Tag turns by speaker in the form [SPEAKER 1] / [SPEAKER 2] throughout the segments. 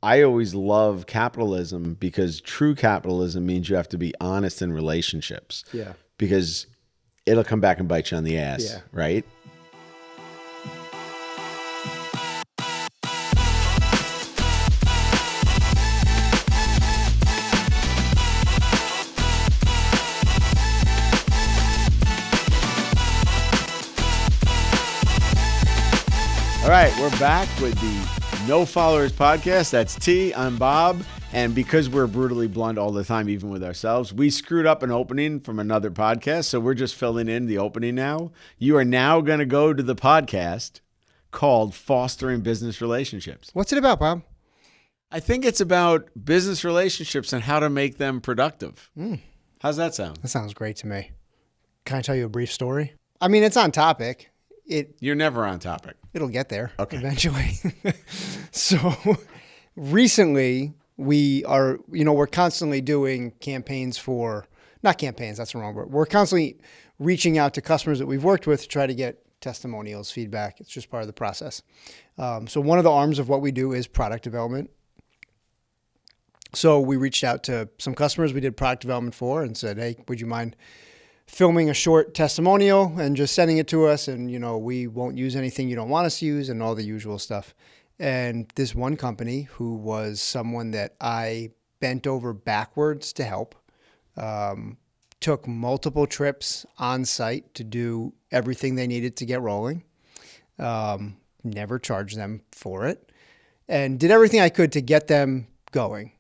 [SPEAKER 1] I always love capitalism because true capitalism means you have to be honest in relationships.
[SPEAKER 2] Yeah.
[SPEAKER 1] Because it'll come back and bite you on the ass,
[SPEAKER 2] Yeah.
[SPEAKER 1] right? All right, we're back with the No Followers podcast. That's T. I'm Bob. And because we're brutally blunt all the time, even with ourselves, we screwed up an opening from another podcast. So we're just filling in the opening now. You are now going to go to the podcast called Fostering Business Relationships.
[SPEAKER 2] What's it about, Bob?
[SPEAKER 1] I think it's about business relationships and how to make them productive. How's that sound?
[SPEAKER 2] That sounds great to me. Can I tell you a brief story? I mean, it's on topic.
[SPEAKER 1] You're never on topic.
[SPEAKER 2] It'll get there
[SPEAKER 1] eventually.
[SPEAKER 2] So recently we're constantly doing campaigns not campaigns, that's the wrong word. We're constantly reaching out to customers that we've worked with to try to get testimonials, feedback. It's just part of the process. So one of the arms of what we do is product development. So we reached out to some customers we did product development for and said, hey, would you mind filming a short testimonial and just sending it to us? And, we won't use anything you don't want us to use and all the usual stuff. And this one company who was someone that I bent over backwards to help, took multiple trips on site to do everything they needed to get rolling, never charged them for it, and did everything I could to get them going.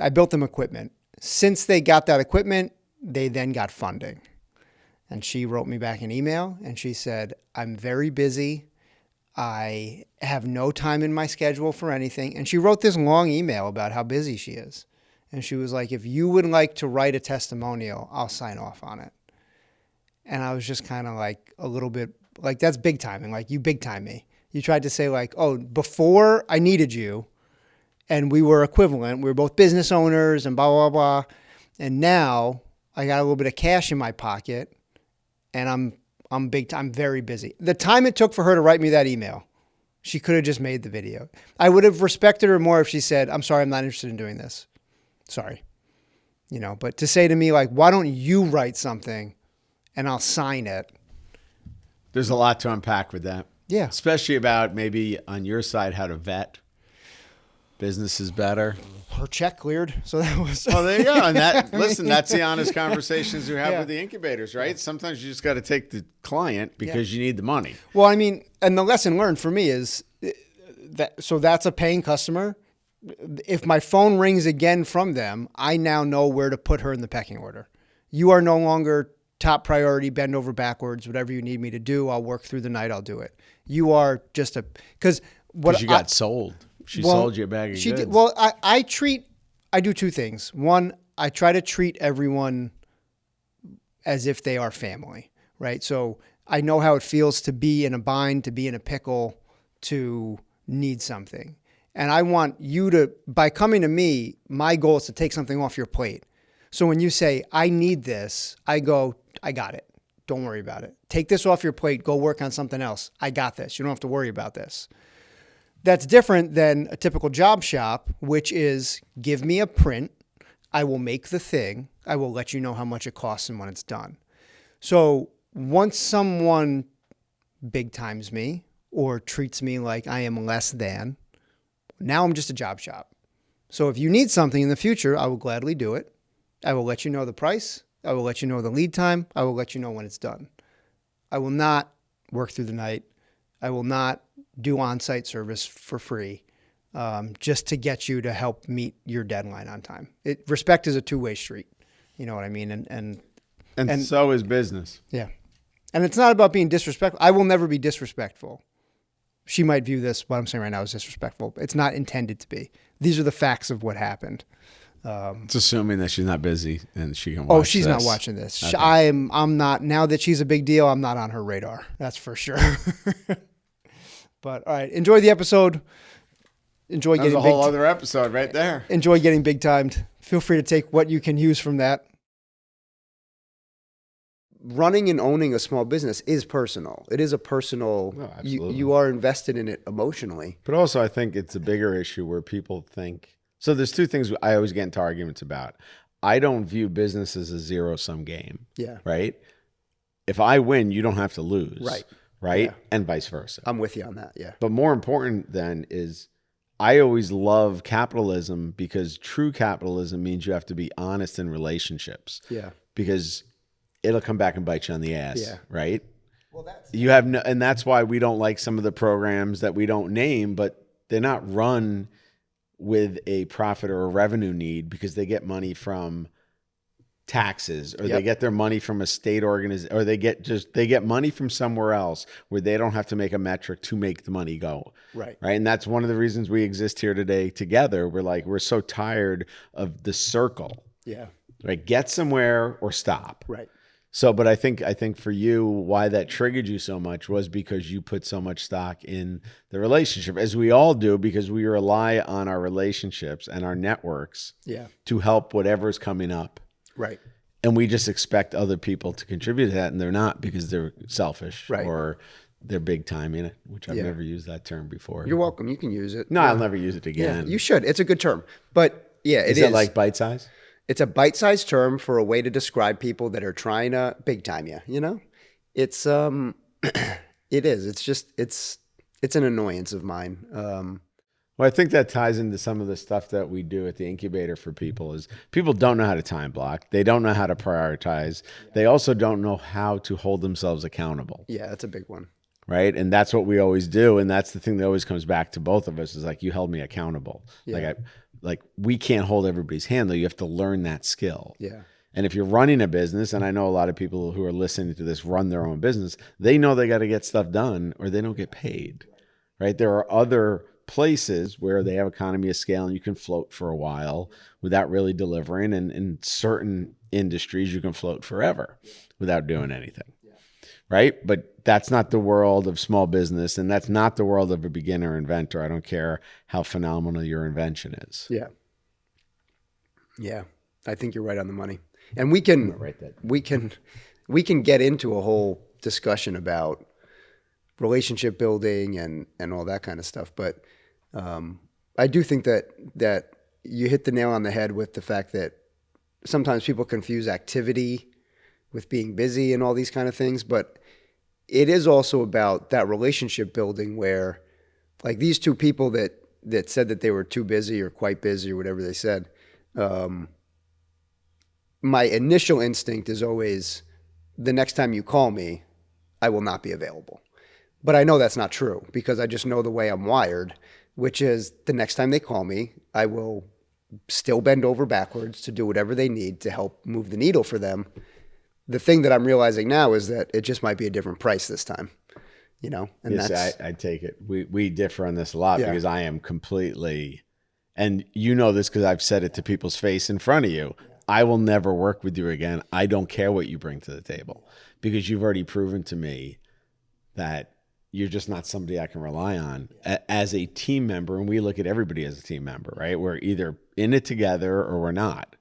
[SPEAKER 2] I built them equipment. Since they got that equipment, they then got funding. And she wrote me back an email and she said, I'm very busy. I have no time in my schedule for anything. And she wrote this long email about how busy she is. And she was like, if you would like to write a testimonial, I'll sign off on it. And I was just kind of like a little bit like, that's big timing. Like, you big time me. You tried to say like, oh, before I needed you and we were equivalent, we were both business owners and blah, blah, blah. And now I got a little bit of cash in my pocket and I'm big time, very busy. The time it took for her to write me that email, she could have just made the video. I would have respected her more if she said, I'm sorry, I'm not interested in doing this. Sorry. But to say to me like, why don't you write something and I'll sign it?
[SPEAKER 1] There's a lot to unpack with that.
[SPEAKER 2] Yeah.
[SPEAKER 1] Especially about maybe on your side, how to vet businesses better.
[SPEAKER 2] Her check cleared. So that was.
[SPEAKER 1] Oh, there you go. And that's the honest conversations you have with the incubators, right? Yeah. Sometimes you just got to take the client because you need the money.
[SPEAKER 2] Well, I mean, and the lesson learned for me is so that's a paying customer. If my phone rings again from them, I now know where to put her in the pecking order. You are no longer top priority, bend over backwards, whatever you need me to do, I'll work through the night, I'll do it. You are just because you
[SPEAKER 1] got sold. She sold you a bag of goods.
[SPEAKER 2] Well, I do two things. One, I try to treat everyone as if they are family, right? So I know how it feels to be in a bind, to be in a pickle, to need something. And I want you to, by coming to me, my goal is to take something off your plate. So when you say, I need this, I go, I got it. Don't worry about it. Take this off your plate. Go work on something else. I got this. You don't have to worry about this. That's different than a typical job shop, which is give me a print. I will make the thing. I will let you know how much it costs and when it's done. So once someone big times me or treats me like I am less than, now I'm just a job shop. So if you need something in the future, I will gladly do it. I will let you know the price. I will let you know the lead time. I will let you know when it's done. I will not work through the night. I will not do on-site service for free just to get you to help meet your deadline on time. Respect is a two-way street. You know what I mean? And
[SPEAKER 1] so is business.
[SPEAKER 2] Yeah. And it's not about being disrespectful. I will never be disrespectful. She might view this, what I'm saying right now, as disrespectful. It's not intended to be. These are the facts of what happened.
[SPEAKER 1] It's assuming that she's not busy and she can watch.
[SPEAKER 2] Oh, she's not watching this. Okay. I'm not, now that she's a big deal, I'm not on her radar. That's for sure. But all right, enjoy the episode. Enjoy getting
[SPEAKER 1] a whole other episode right there.
[SPEAKER 2] Enjoy getting big timed. Feel free to take what you can use from that. running and owning a small business is personal. It is a personal,
[SPEAKER 1] No, absolutely.
[SPEAKER 2] you are invested in it emotionally.
[SPEAKER 1] But also, I think it's a bigger issue where people think. So there's two things I always get into arguments about. I don't view business as a zero-sum game.
[SPEAKER 2] Yeah.
[SPEAKER 1] Right? If I win, you don't have to lose.
[SPEAKER 2] Right.
[SPEAKER 1] Right?
[SPEAKER 2] Yeah.
[SPEAKER 1] And vice versa.
[SPEAKER 2] I'm with you on that. Yeah.
[SPEAKER 1] But more important then is I always love capitalism because true capitalism means you have to be honest in relationships.
[SPEAKER 2] Yeah.
[SPEAKER 1] Because it'll come back and bite you on the ass.
[SPEAKER 2] Yeah.
[SPEAKER 1] Right?
[SPEAKER 2] Well, that's
[SPEAKER 1] You have no, and that's why we don't like some of the programs that we don't name, but they're not run with a profit or a revenue need because they get money from taxes or they get their money from a state organization or they get money from somewhere else where they don't have to make a metric to make the money go.
[SPEAKER 2] right.
[SPEAKER 1] Right. And that's one of the reasons we exist here today together. We're so tired of the circle.
[SPEAKER 2] Yeah.
[SPEAKER 1] Right. Get somewhere or stop.
[SPEAKER 2] Right.
[SPEAKER 1] So, but I think for you, why that triggered you so much was because you put so much stock in the relationship, as we all do, because we rely on our relationships and our networks
[SPEAKER 2] Yeah.
[SPEAKER 1] to help whatever's coming up.
[SPEAKER 2] Right.
[SPEAKER 1] And we just expect other people to contribute to that, and they're not because they're selfish
[SPEAKER 2] Right.
[SPEAKER 1] or they're big time in it, which I've
[SPEAKER 2] Yeah.
[SPEAKER 1] never used that term before.
[SPEAKER 2] You're welcome. You can use it.
[SPEAKER 1] No, I'll never use it
[SPEAKER 2] Yeah,
[SPEAKER 1] again.
[SPEAKER 2] you should. It's a good term. But yeah,
[SPEAKER 1] Is it like bite size?
[SPEAKER 2] it's a bite-sized term for a way to describe people that are trying to big time you, you know? It's it is. It's just it's an annoyance of mine.
[SPEAKER 1] Well, I think that ties into some of the stuff that we do at the incubator for people is people don't know how to time block. They don't know how to prioritize. They also don't know how to hold themselves accountable.
[SPEAKER 2] Yeah, that's a big one.
[SPEAKER 1] Right. And that's what we always do. And that's the thing that always comes back to both of us is like, you held me accountable.
[SPEAKER 2] Yeah.
[SPEAKER 1] Like we can't hold everybody's hand though. You have to learn that skill.
[SPEAKER 2] Yeah.
[SPEAKER 1] And if you're running a business, and I know a lot of people who are listening to this run their own business, they know they got to get stuff done or they don't get paid. Right. There are other places where they have economy of scale and you can float for a while without really delivering. And in certain industries, you can float forever without doing anything. Right. But that's not the world of small business. And that's not the world of a beginner inventor. I don't care how phenomenal your invention is.
[SPEAKER 2] Yeah. Yeah. I think you're right on the money. And we can get into a whole discussion about relationship building and all that kind of stuff. But I do think that you hit the nail on the head with the fact that sometimes people confuse activity with being busy and all these kind of things. But it is also about that relationship building where like these two people that said that they were too busy or quite busy or whatever they said, my initial instinct is always the next time you call me, I will not be available. But I know that's not true because I just know the way I'm wired, which is the next time they call me, I will still bend over backwards to do whatever they need to help move the needle for them. The thing that I'm realizing now is that it just might be a different price this time, you know? And
[SPEAKER 1] yes, I take it. We differ on this a lot because I am completely, and you know this because I've said it to people's face in front of you. I will never work with you again. I don't care what you bring to the table because you've already proven to me that you're just not somebody I can rely on as a team member. And we look at everybody as a team member, right? We're either in it together or we're not.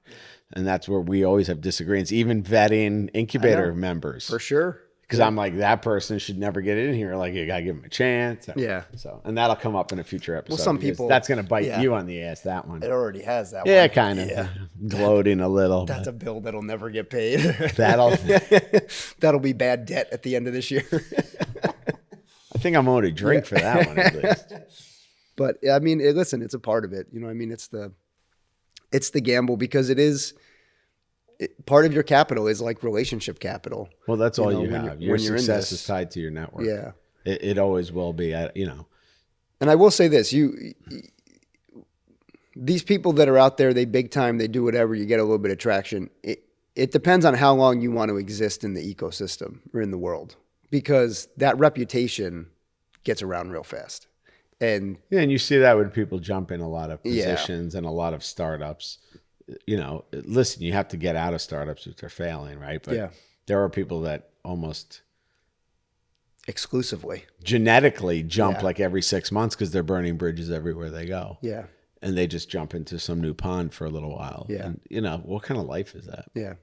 [SPEAKER 1] And that's where we always have disagreements, even vetting incubator members.
[SPEAKER 2] For sure.
[SPEAKER 1] Because I'm like, that person should never get in here. Like, you got to give them a chance.
[SPEAKER 2] Yeah.
[SPEAKER 1] So, and that'll come up in a future episode.
[SPEAKER 2] Well, some people.
[SPEAKER 1] That's going to bite you on the ass, that one.
[SPEAKER 2] It already has that one.
[SPEAKER 1] Yeah, kind of. Gloating a little.
[SPEAKER 2] That's a bill that'll never get paid. That'll be bad debt at the end of this year.
[SPEAKER 1] I think I'm owed a drink for that one at least.
[SPEAKER 2] But I mean, listen, it's a part of it. You know, I mean, it's the gamble because it is part of your capital is like relationship capital.
[SPEAKER 1] Well, that's all you have. Your success is tied to your network.
[SPEAKER 2] Yeah,
[SPEAKER 1] it always will be.
[SPEAKER 2] And I will say this: these people that are out there, they big time, they do whatever. You get a little bit of traction. It depends on how long you want to exist in the ecosystem or in the world, because that reputation gets around real fast. And
[SPEAKER 1] you see that when people jump in a lot of positions and a lot of startups. Listen, you have to get out of startups if they're failing, right? But there are people that almost
[SPEAKER 2] exclusively
[SPEAKER 1] genetically jump like every 6 months because they're burning bridges everywhere they go.
[SPEAKER 2] Yeah.
[SPEAKER 1] And they just jump into some new pond for a little while.
[SPEAKER 2] Yeah.
[SPEAKER 1] And, what kind of life is that?
[SPEAKER 2] Yeah.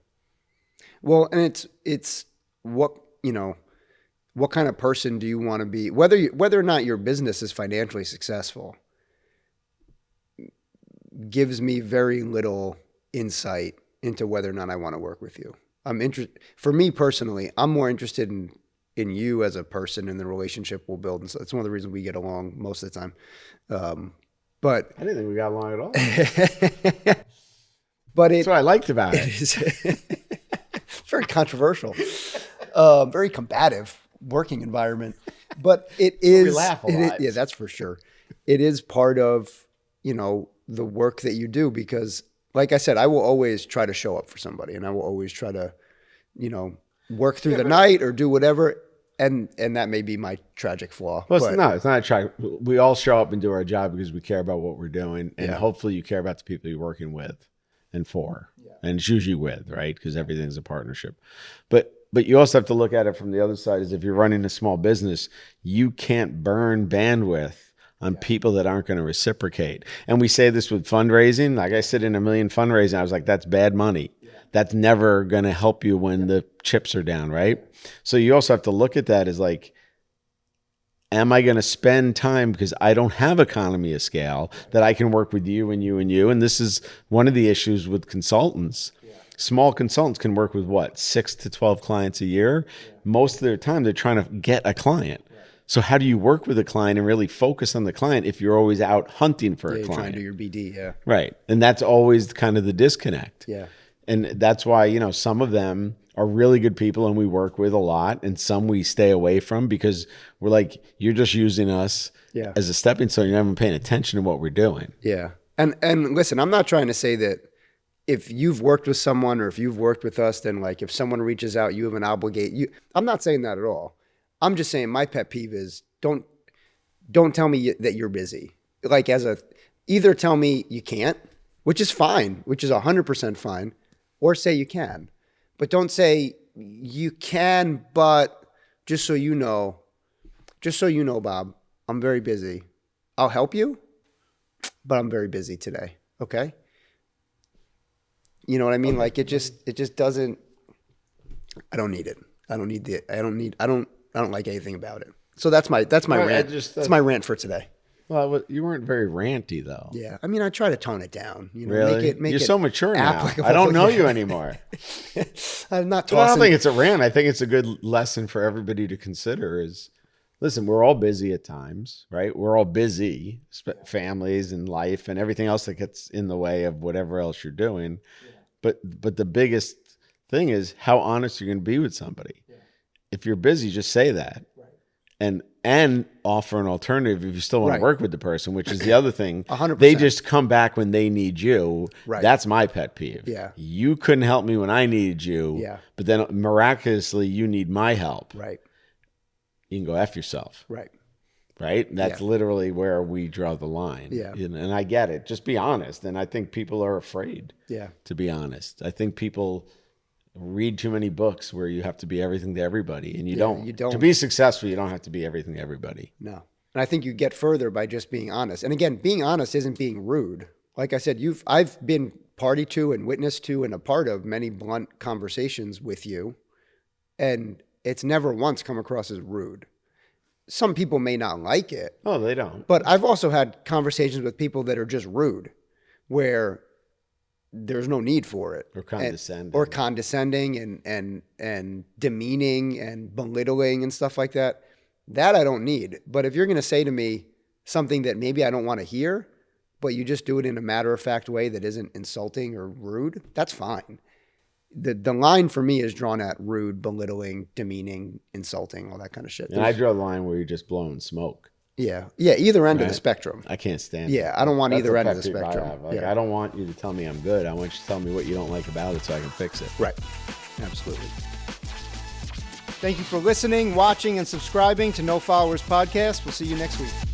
[SPEAKER 2] Well, and it's what kind of person do you want to be? Whether or not your business is financially successful gives me very little insight into whether or not I want to work with you. For me personally, I'm more interested in you as a person and the relationship we'll build. And so it's one of the reasons we get along most of the time. But
[SPEAKER 1] I didn't think we got along at all.
[SPEAKER 2] But
[SPEAKER 1] that's what I liked about it.
[SPEAKER 2] It is very controversial, very combative working environment. But it is.
[SPEAKER 1] We laugh a lot.
[SPEAKER 2] Yeah, that's for sure. It is part of, the work that you do because, like I said, I will always try to show up for somebody, and I will always try to, work through the night or do whatever. And that may be my tragic flaw.
[SPEAKER 1] Well, it's not a tragic. We all show up and do our job because we care about what we're doing, and hopefully you care about the people you're working with and for, and it's usually with, right? Because everything's a partnership. But you also have to look at it from the other side. Is if you're running a small business, you can't burn bandwidth on people that aren't going to reciprocate. And we say this with fundraising. Like I sit in a million fundraising, I was like, that's bad money. That's never going to help you when the chips are down, right? So you also have to look at that as like, am I going to spend time because I don't have economy of scale that I can work with you and you and you? And this is one of the issues with consultants. Small consultants can work with 6 to 12 clients a year. Most of their time, they're trying to get a client. So how do you work with a client and really focus on the client if you're always out hunting for a client?
[SPEAKER 2] You're trying to do your BD,
[SPEAKER 1] Right. And that's always kind of the disconnect.
[SPEAKER 2] Yeah.
[SPEAKER 1] And that's why, some of them are really good people and we work with a lot, and some we stay away from because we're like, you're just using us as a stepping stone. You're not even paying attention to what we're doing.
[SPEAKER 2] Yeah. And listen, I'm not trying to say that if you've worked with someone or if you've worked with us, then like if someone reaches out, you have an obligation. I'm not saying that at all. I'm just saying my pet peeve is don't tell me that you're busy. Like either tell me you can't, which is fine, which is 100% fine, or say you can. But don't say you can, but just so you know, Bob, I'm very busy. I'll help you, but I'm very busy today. Okay? You know what I mean? Like it just doesn't, I don't need it. I don't like anything about it. So that's my rant. That's my rant for today.
[SPEAKER 1] Well, you weren't very ranty though.
[SPEAKER 2] Yeah. I mean, I try to tone it down.
[SPEAKER 1] Really?
[SPEAKER 2] Make
[SPEAKER 1] You're
[SPEAKER 2] it
[SPEAKER 1] so mature now. I don't know you anymore.
[SPEAKER 2] I'm not
[SPEAKER 1] tossing. I don't think it's a rant. I think it's a good lesson for everybody to consider is, listen, we're all busy at times, right? We're all busy, families and life and everything else that gets in the way of whatever else you're doing. Yeah. But the biggest thing is how honest you're going to be with somebody. Yeah. If you're busy, just say that. Right. And offer an alternative if you still want to work with the person, which is the other thing.
[SPEAKER 2] 100%.
[SPEAKER 1] They just come back when they need you. Right. That's my pet peeve.
[SPEAKER 2] Yeah.
[SPEAKER 1] You couldn't help me when I needed you.
[SPEAKER 2] Yeah.
[SPEAKER 1] But then miraculously you need my help.
[SPEAKER 2] Right.
[SPEAKER 1] You can go F yourself.
[SPEAKER 2] Right.
[SPEAKER 1] Right? That's literally where we draw the line.
[SPEAKER 2] Yeah.
[SPEAKER 1] And I get it. Just be honest. And I think people are afraid to be honest. I think people read too many books where you have to be everything to everybody, and you don't. To be successful, you don't have to be everything to everybody.
[SPEAKER 2] No. And I think you get further by just being honest. And again, being honest isn't being rude. Like I said, I've been party to and witness to and a part of many blunt conversations with you, and it's never once come across as rude. Some people may not like it.
[SPEAKER 1] Oh, they don't.
[SPEAKER 2] But I've also had conversations with people that are just rude, where there's no need for it.
[SPEAKER 1] Or condescending.
[SPEAKER 2] Or condescending and demeaning and belittling and stuff like that. That I don't need. But if you're going to say to me something that maybe I don't want to hear, but you just do it in a matter-of-fact way that isn't insulting or rude, that's fine. The line for me is drawn at rude, belittling, demeaning, insulting, all that kind of shit.
[SPEAKER 1] And I draw the line where you're just blowing smoke.
[SPEAKER 2] Yeah. Yeah, either end of the spectrum.
[SPEAKER 1] I can't stand it.
[SPEAKER 2] Yeah, I don't want either end of the spectrum.
[SPEAKER 1] I don't want you to tell me I'm good. I want you to tell me what you don't like about it so I can fix it.
[SPEAKER 2] Right. Absolutely. Thank you for listening, watching, and subscribing to No Followers Podcast. We'll see you next week.